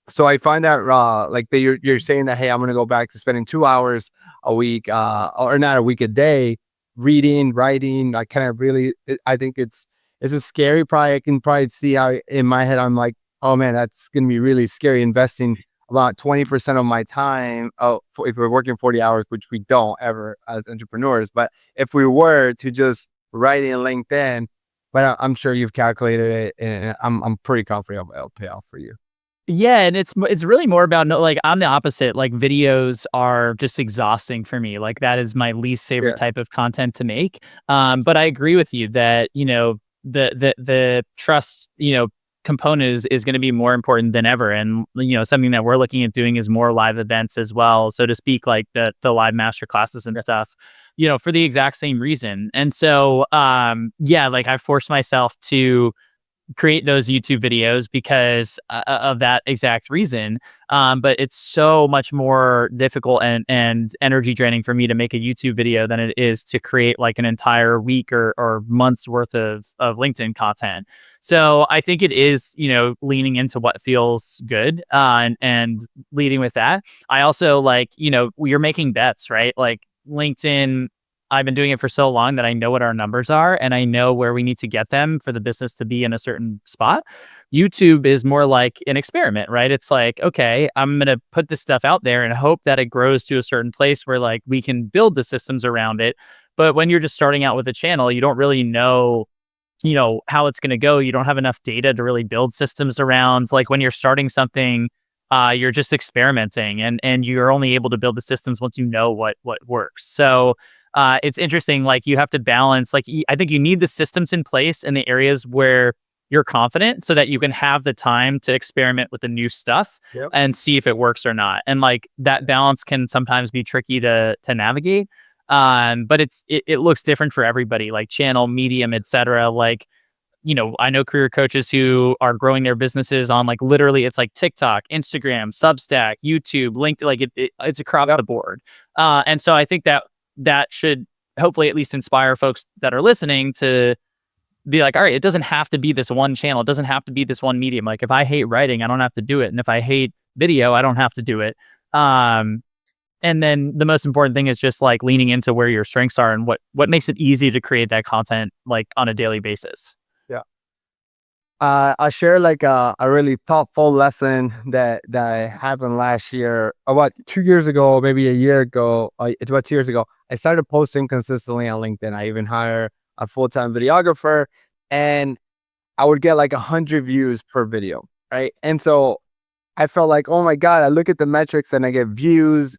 So I find that like that you're saying that, hey, I'm gonna go back to spending 2 hours a week, or not a week, a day, reading, writing. I kind of really, I think it's a scary. Probably I can probably see how in my head I'm like, oh man, that's gonna be really scary, investing about 20% of my time. Oh, if we're working 40 hours, which we don't ever as entrepreneurs, but if we were to just write in LinkedIn, but I'm sure you've calculated it, and I'm pretty confident it'll pay off for you. Yeah, and it's really more about no, like, I'm the opposite. Like, videos are just exhausting for me. Like, that is my least favorite Yeah. type of content to make. But I agree with you that, the trust, component is going to be more important than ever. And, something that we're looking at doing is more live events as well, so to speak, like the live master classes and Yeah. stuff, for the exact same reason. And so, yeah, like, I forced myself to create those YouTube videos because of that exact reason. But it's so much more difficult and energy draining for me to make a YouTube video than it is to create like an entire week or months worth of LinkedIn content. So I think it is, leaning into what feels good, and leading with that. I also like, you're making bets, right? Like LinkedIn, I've been doing it for so long that I know what our numbers are and I know where we need to get them for the business to be in a certain spot. YouTube is more like an experiment, right? It's like, okay, I'm going to put this stuff out there and hope that it grows to a certain place where like we can build the systems around it. But when you're just starting out with a channel, you don't really know, how it's going to go. You don't have enough data to really build systems around. Like when you're starting something, you're just experimenting, and you're only able to build the systems once you know what works. So it's interesting. Like you have to balance. Like I think you need the systems in place in the areas where you're confident, so that you can have the time to experiment with the new stuff Yep. and see if it works or not. And like that balance can sometimes be tricky to navigate. But it looks different for everybody. Like channel, medium, etc. Like, I know career coaches who are growing their businesses on like literally it's like TikTok, Instagram, Substack, YouTube, LinkedIn, like it's across the board. And so I think that should hopefully at least inspire folks that are listening to be like, all right, it doesn't have to be this one channel. It doesn't have to be this one medium. Like if I hate writing, I don't have to do it. And if I hate video, I don't have to do it. Um, and then the most important thing is just like leaning into where your strengths are and what makes it easy to create that content like on a daily basis. Yeah. I share like a really thoughtful lesson that happened last year, about 2 years ago, maybe a year ago. It's about 2 years ago. I started posting consistently on LinkedIn. I even hired a full-time videographer, and I would get like 100 views per video, right? And so I felt like, oh my God, I look at the metrics and I get views,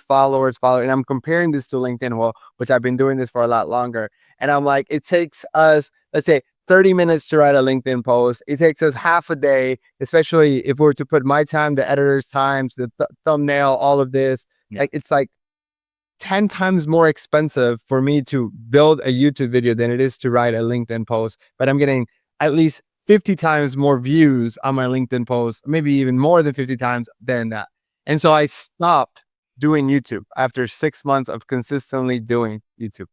followers, and I'm comparing this to LinkedIn, well, which I've been doing this for a lot longer. And I'm like, it takes us, let's say, 30 minutes to write a LinkedIn post. It takes us half a day, especially if we were to put my time, the editor's times, the thumbnail, all of this. Yeah. Like, it's like 10 times more expensive for me to build a YouTube video than it is to write a LinkedIn post, but I'm getting at least 50 times more views on my LinkedIn post, maybe even more than 50 times than that. And so I stopped doing YouTube after 6 months of consistently doing YouTube.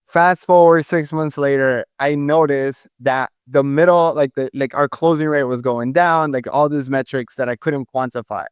Fast forward 6 months later, I noticed that the middle, like our closing rate was going down, like all these metrics that I couldn't quantify.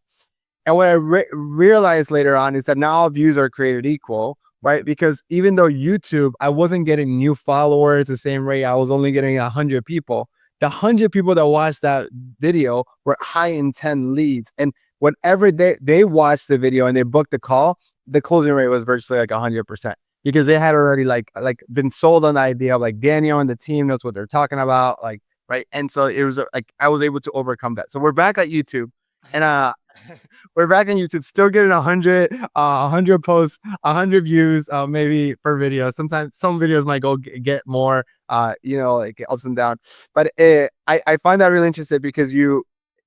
And what I realized later on is that not all views are created equal, right? Because even though YouTube, I wasn't getting new followers the same rate, I was only getting 100 people. The 100 people that watched that video were high intent leads. And whenever they watched the video and they booked the call, the closing rate was virtually like 100%, because they had already like been sold on the idea of like Daniel and the team knows what they're talking about. Like right? And so it was like I was able to overcome that. So we're back at YouTube, and we're back on YouTube, still getting 100 posts, 100 views, maybe per video. Sometimes some videos might go get more, like ups and down. But I find that really interesting because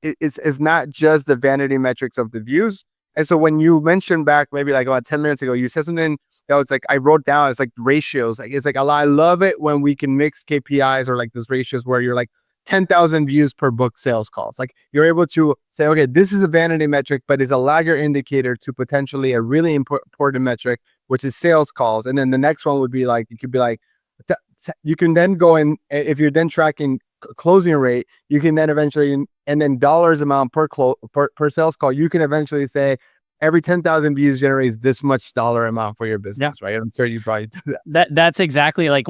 it's not just the vanity metrics of the views. And so when you mentioned back maybe like about 10 minutes ago, you said something that was like, I wrote down, it's like ratios. Like, it's like, I love it when we can mix KPIs or like those ratios where you're like 10,000 views per book sales calls. Like, you're able to say, okay, this is a vanity metric, but it's a laggard indicator to potentially a really important metric, which is sales calls. And then the next one would be like, you could be like, you can then go in, if you're then tracking closing rate, you can then eventually, and then dollars amount per sales call, you can eventually say every 10,000 views generates this much dollar amount for your business, right? I'm sure you probably do that. That's exactly like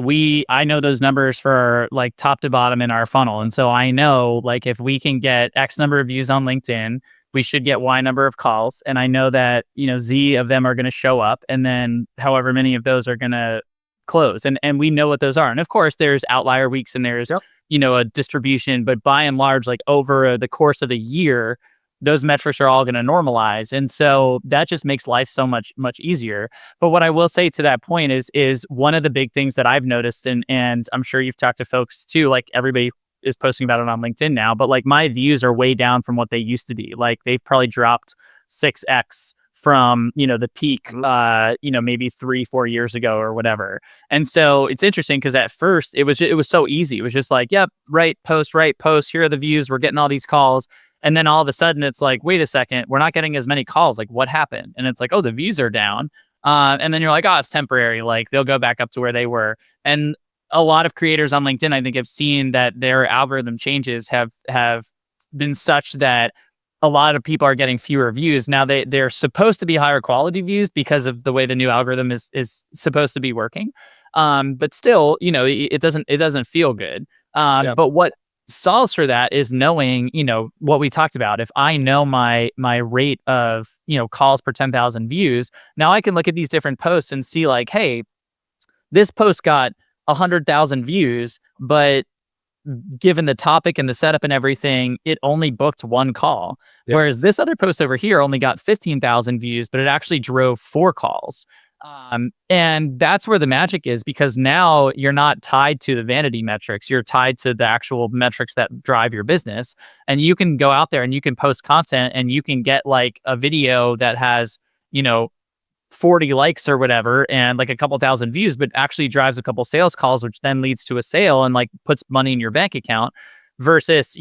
I know those numbers for like top to bottom in our funnel. And so I know like if we can get X number of views on LinkedIn, we should get Y number of calls. And I know that, Z of them are going to show up. And then however many of those are going to close. And we know what those are. And of course there's outlier weeks and there's, Yep. A distribution, but by and large, like over the course of the year, those metrics are all going to normalize. And so that just makes life so much easier. But what I will say to that point is one of the big things that I've noticed, and I'm sure you've talked to folks too, like everybody is posting about it on LinkedIn now, but like my views are way down from what they used to be. Like they've probably dropped 6x from, the peak, maybe 3-4 years ago or whatever. And so it's interesting because at first it was so easy. It was just like, yep, right post. Here are the views. We're getting all these calls. And then all of a sudden it's like, wait a second, we're not getting as many calls. Like what happened? And it's like, oh, the views are down. And then you're like, oh, it's temporary. Like they'll go back up to where they were. And a lot of creators on LinkedIn, I think, have seen that their algorithm changes have been such that a lot of people are getting fewer views. Now they're supposed to be higher quality views because of the way the new algorithm is supposed to be working. But still, it doesn't feel good. Yeah. But what solves for that is knowing, what we talked about. If I know my rate of, calls per 10,000 views, now I can look at these different posts and see like, hey, this post got 100,000 views, but given the topic and the setup and everything, it only booked one call. Yep. Whereas this other post over here only got 15,000 views, but it actually drove 4 calls. And that's where the magic is, because now you're not tied to the vanity metrics. You're tied to the actual metrics that drive your business. And you can go out there and you can post content and you can get like a video that has, 40 likes or whatever and like a couple thousand views, but actually drives a couple sales calls, which then leads to a sale and like puts money in your bank account. Versus,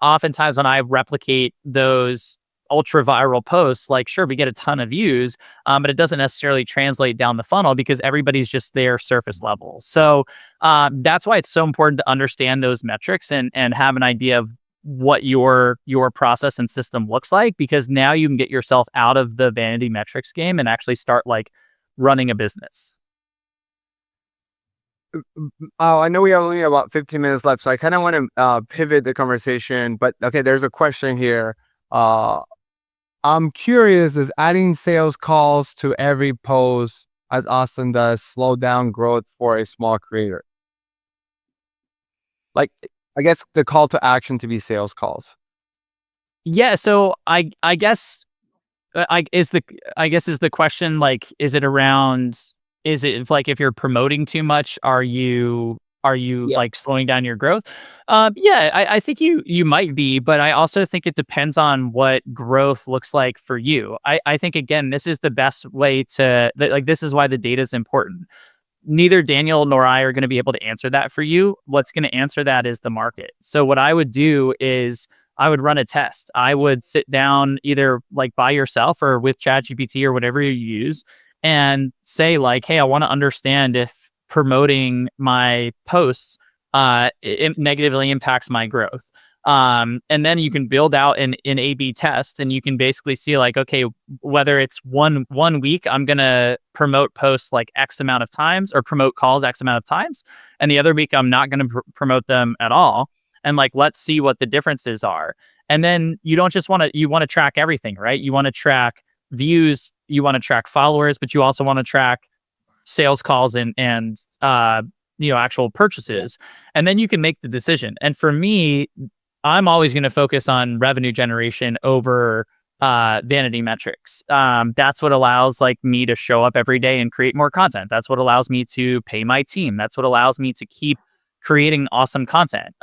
oftentimes when I replicate those ultra viral posts, like sure, we get a ton of views, but it doesn't necessarily translate down the funnel because everybody's just there surface level. So that's why it's so important to understand those metrics and have an idea of what your process and system looks like, because now you can get yourself out of the vanity metrics game and actually start like running a business. Oh, I know we have only about 15 minutes left, so I kind of want to pivot the conversation. But okay, there's a question here. I'm curious: is adding sales calls to every post, as Austin does, slow down growth for a small creator? Like, I guess the call to action to be sales calls. Yeah, so I guess is the question like, is it around, is it like if you're promoting too much, are you Yeah. like slowing down your growth? Yeah, I think you might be, but I also think it depends on what growth looks like for you. I think again, this is the best way to like, this is why the data is important. Neither Daniel nor I are going to be able to answer that for you. What's going to answer that is the market. So what I would do is I would run a test. I would sit down either like by yourself or with ChatGPT or whatever you use and say like, hey, I want to understand if promoting my posts it negatively impacts my growth. And then you can build out an A/B test, and you can basically see like, okay, whether it's one week I'm gonna promote posts like X amount of times or promote calls X amount of times, and the other week I'm not gonna promote them at all. And like, let's see what the differences are. And then you don't just you want to track everything, right? You want to track views, you want to track followers, but you also want to track sales calls and actual purchases, and then you can make the decision. And for me, I'm always going to focus on revenue generation over vanity metrics. That's what allows like me to show up every day and create more content. That's what allows me to pay my team. That's what allows me to keep creating awesome content.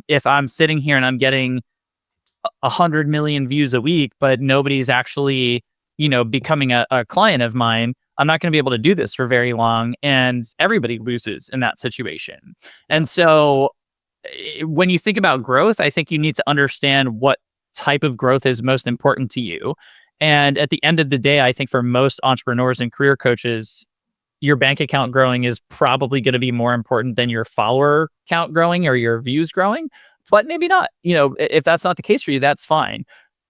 If I'm sitting here and I'm getting 100 million views a week, but nobody's actually, becoming a client of mine, I'm not going to be able to do this for very long. And everybody loses in that situation. And so when you think about growth, I think you need to understand what type of growth is most important to you. And at the end of the day, I think for most entrepreneurs and career coaches, your bank account growing is probably going to be more important than your follower count growing or your views growing, but maybe not. If that's not the case for you, that's fine.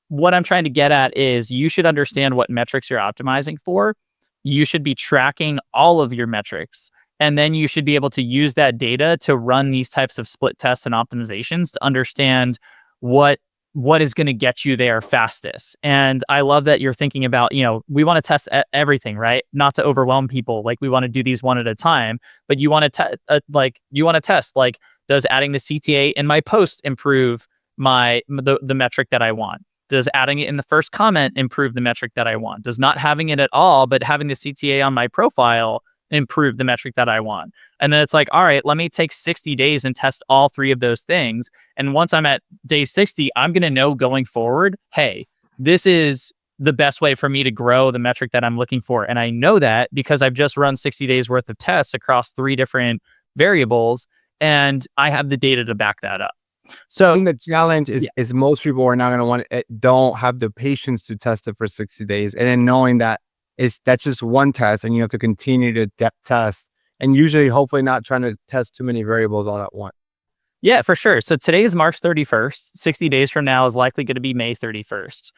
What I'm trying to get at is you should understand what metrics you're optimizing for. You should be tracking all of your metrics. And then you should be able to use that data to run these types of split tests and optimizations to understand what is going to get you there fastest. And I love that you're thinking about, we want to test everything, right? Not to overwhelm people. Like we want to do these one at a time, but you want to test, like, does adding the CTA in my post improve the metric that I want? Does adding it in the first comment improve the metric that I want? Does not having it at all, but having the CTA on my profile improve the metric that I want? And then it's like, all right, let me take 60 days and test all three of those things. And once I'm at day 60, I'm going to know going forward, hey, this is the best way for me to grow the metric that I'm looking for. And I know that because I've just run 60 days worth of tests across 3 different variables, and I have the data to back that up. So I think the challenge is most people are not going to want it, don't have the patience to test it for 60 days. And then knowing that that's just one test and you have to continue to test, and usually hopefully not trying to test too many variables all at once. Yeah, for sure. So today is March 31st. 60 days from now is likely going to be May 31st.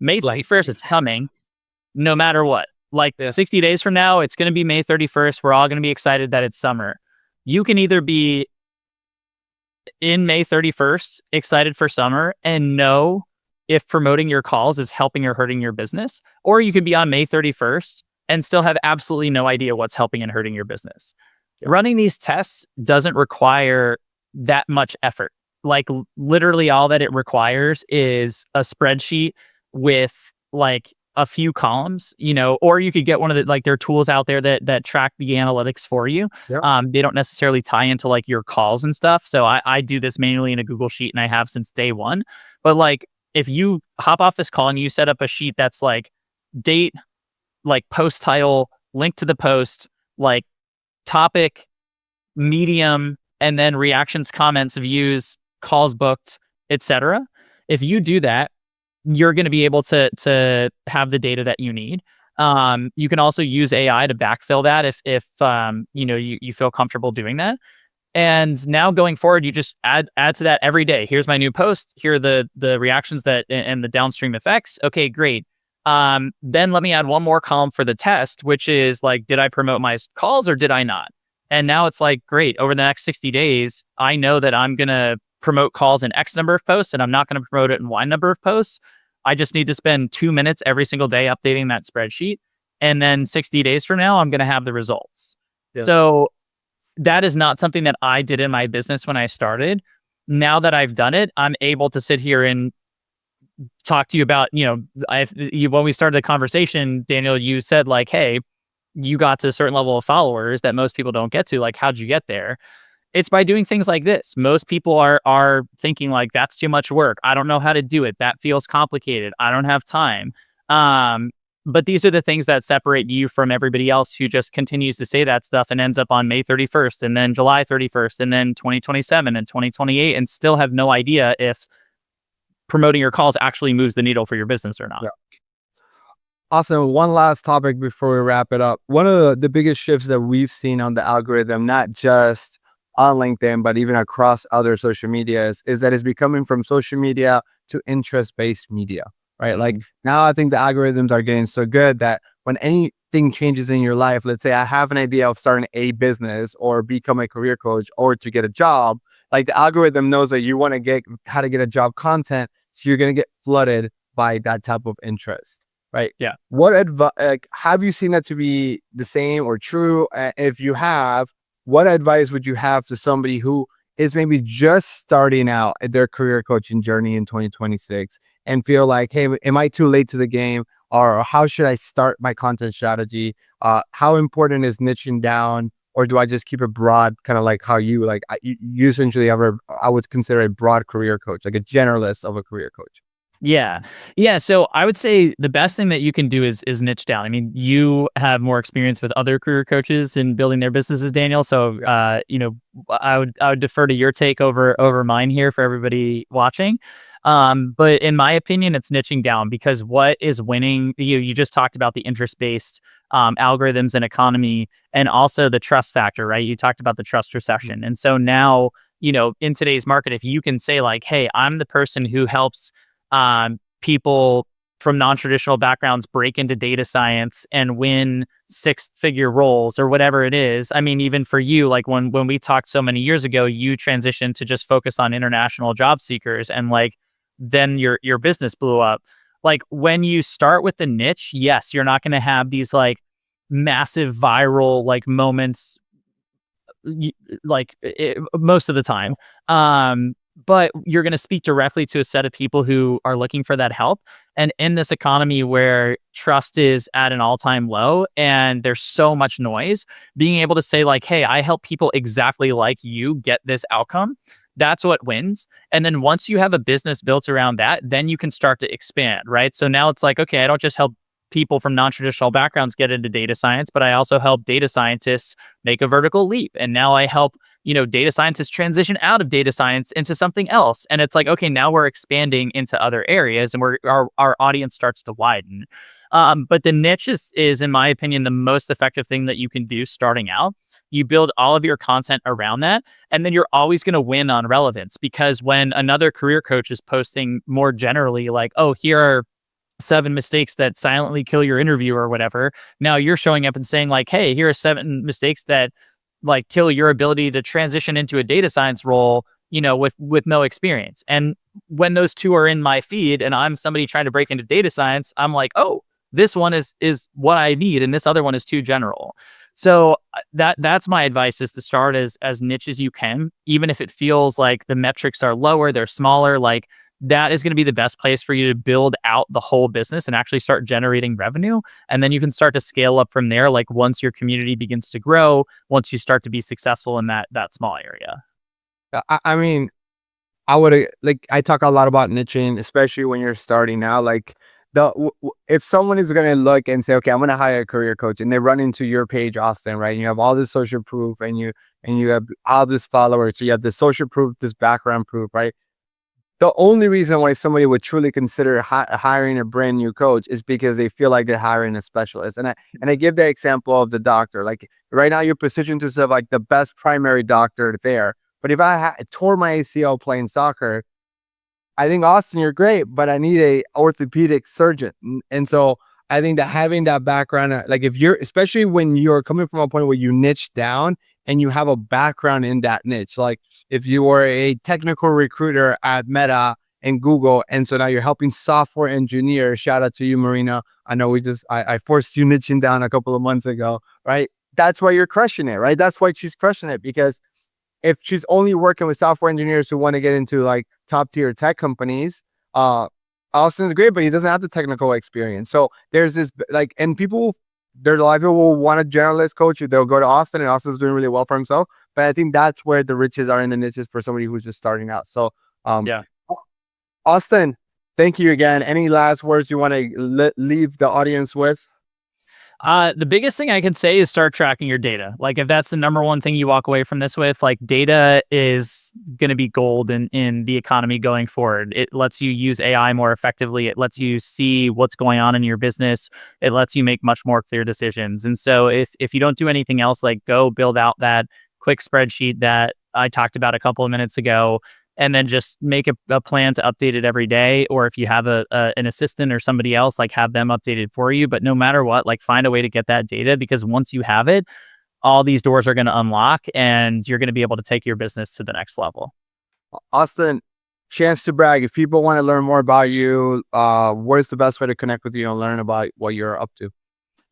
May 31st, it's coming no matter what. Like 60 days from now, it's going to be May 31st. We're all going to be excited that it's summer. You can either be in May 31st, excited for summer, and know if promoting your calls is helping or hurting your business, or you could be on May 31st and still have absolutely no idea what's helping and hurting your business. Running these tests doesn't require that much effort. Like literally all that it requires is a spreadsheet with like a few columns, or you could get one of the, like, there are tools out there that track the analytics for you. Yep. They don't necessarily tie into like your calls and stuff. So I do this manually in a Google Sheet, and I have since day one. But like, if you hop off this call and you set up a sheet that's like date, like post title, link to the post, like topic, medium, and then reactions, comments, views, calls booked, etc. If you do that, you're going to be able to have the data that you need. You can also use AI to backfill that if you feel comfortable doing that. And now going forward, you just add to that every day. Here's my new post. Here are the reactions that and the downstream effects. Okay, great. Then let me add one more column for the test, which is like, did I promote my calls or did I not? And now it's like, great. Over the next 60 days, I know that I'm going to promote calls in X number of posts, and I'm not going to promote it in Y number of posts. I just need to spend 2 minutes every single day updating that spreadsheet. And then 60 days from now, I'm going to have the results. Yeah. So that is not something that I did in my business when I started. Now that I've done it, I'm able to sit here and talk to you about, when we started the conversation, Daniel, you said like, hey, you got to a certain level of followers that most people don't get to. Like, how'd you get there? It's by doing things like this. Most people are thinking like, that's too much work. I don't know how to do it. That feels complicated. I don't have time. But these are the things that separate you from everybody else who just continues to say that stuff and ends up on May 31st and then July 31st and then 2027 and 2028 and still have no idea if promoting your calls actually moves the needle for your business or not. Yeah. Awesome. One last topic before we wrap it up. One of the biggest shifts that we've seen on the algorithm, not just on LinkedIn, but even across other social medias, is that it's becoming from social media to interest-based media, right? Like now I think the algorithms are getting so good that when anything changes in your life, let's say I have an idea of starting a business or become a career coach or to get a job, like the algorithm knows that you want to get how to get a job content. So you're going to get flooded by that type of interest. Right. Yeah. What advice have you seen that to be the same or true? If you have, what advice would you have to somebody who is maybe just starting out at their career coaching journey in 2026 and feel like, hey, am I too late to the game? Or how should I start my content strategy? How important is niching down? Or do I just keep it broad, kind of like how you like? You essentially I would consider a broad career coach, like a generalist of a career coach. Yeah. Yeah, so I would say the best thing that you can do is niche down. I mean, you have more experience with other career coaches in building their businesses, Daniel. So, Yeah. I would defer to your take over mine here for everybody watching. But in my opinion, it's niching down because what is winning? You just talked about the interest based algorithms and economy, and also the trust factor, right? You talked about the trust recession, and so now in today's market, if you can say like, "Hey, I'm the person who helps." People from non-traditional backgrounds break into data science and win six-figure roles or whatever it is. I mean, even for you, like when we talked so many years ago, you transitioned to just focus on international job seekers, and like then your business blew up. Like when you start with the niche, yes, you're not going to have these like massive viral like moments y- most of the time. But you're going to speak directly to a set of people who are looking for that help. And in this economy where trust is at an all-time low and there's so much noise, being able to say like, "Hey, I help people exactly like you get this outcome." That's what wins. And then once you have a business built around that, then you can start to expand, right? So now it's like, okay, I don't just help people from non-traditional backgrounds get into data science, but I also help data scientists make a vertical leap. And now I help, data scientists transition out of data science into something else. And it's like, okay, now we're expanding into other areas and our audience starts to widen. But the niche is, in my opinion, the most effective thing that you can do starting out. You build all of your content around that, and then you're always going to win on relevance because when another career coach is posting more generally, like, oh, here are seven mistakes that silently kill your interview or whatever. Now you're showing up and saying like, "Hey, here are seven mistakes that like kill your ability to transition into a data science role, with no experience." And when those two are in my feed and I'm somebody trying to break into data science, I'm like, "Oh, this one is what I need and this other one is too general." So that's my advice is to start as niche as you can, even if it feels like the metrics are lower, they're smaller, like that is going to be the best place for you to build out the whole business and actually start generating revenue. And then you can start to scale up from there. Like once your community begins to grow, once you start to be successful in that small area. I mean, I would like I talk a lot about niching, especially when you're starting out. Like if someone is gonna look and say, okay, I'm gonna hire a career coach, and they run into your page, Austin, right? And you have all this social proof, and you have all this followers, so you have this social proof, this background proof, right? The only reason why somebody would truly consider hiring a brand new coach is because they feel like they're hiring a specialist. And I give the example of the doctor. Like right now, you're positioned to serve like the best primary doctor there. But if tore my ACL playing soccer, I think Austin, you're great, but I need a orthopedic surgeon. And so I think that having that background, like if you're, especially when you're coming from a point where you niche down and you have a background in that niche, like if you were a technical recruiter at Meta and Google, and so now you're helping software engineers. Shout out to you, Marina. I know I forced you niching down a couple of months ago, right? That's why you're crushing it, right? That's why she's crushing it because if she's only working with software engineers who want to get into like top tier tech companies, uh, Austin's great, but he doesn't have the technical experience. So there's this like, and there's a lot of people who want a generalist coach. They'll go to Austin, and Austin's doing really well for himself. But I think that's where the riches are in the niches for somebody who's just starting out. So, um, Yeah. Austin, thank you again. Any last words you want to leave the audience with? The biggest thing I can say is start tracking your data. Like if that's the number one thing you walk away from this with, like data is going to be gold in the economy going forward. It lets you use AI more effectively. It lets you see what's going on in your business. It lets you make much more clear decisions. And so if you don't do anything else, like go build out that quick spreadsheet that I talked about a couple of minutes ago, and then just make a plan to update it every day. Or if you have an assistant or somebody else, like have them updated for you. But no matter what, like find a way to get that data because once you have it, all these doors are going to unlock and you're going to be able to take your business to the next level. Austin, chance to brag. If people want to learn more about you, where's the best way to connect with you and learn about what you're up to?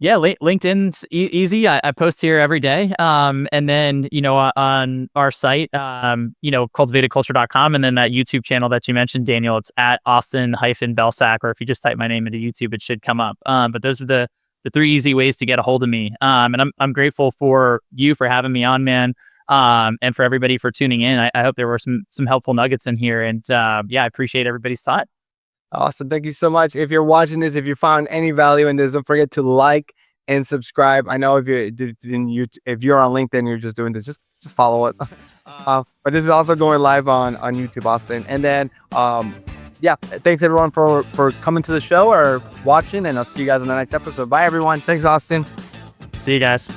Yeah, LinkedIn's easy. I post here every day. And then, on our site, cultivatedculture.com, and then that YouTube channel that you mentioned, Daniel, it's at Austin-Belsack, or if you just type my name into YouTube, it should come up. But those are the three easy ways to get a hold of me. And I'm grateful for you for having me on, man. And for everybody for tuning in. I hope there were some helpful nuggets in here. And yeah, I appreciate everybody's thought. Awesome. Thank you so much. If you're watching this, if you found any value in this, don't forget to like and subscribe. I know if you're on LinkedIn, you're just doing this, just follow us. But this is also going live on YouTube, Austin. And then, yeah, thanks everyone for coming to the show or watching, and I'll see you guys in the next episode. Bye, everyone. Thanks, Austin. See you guys.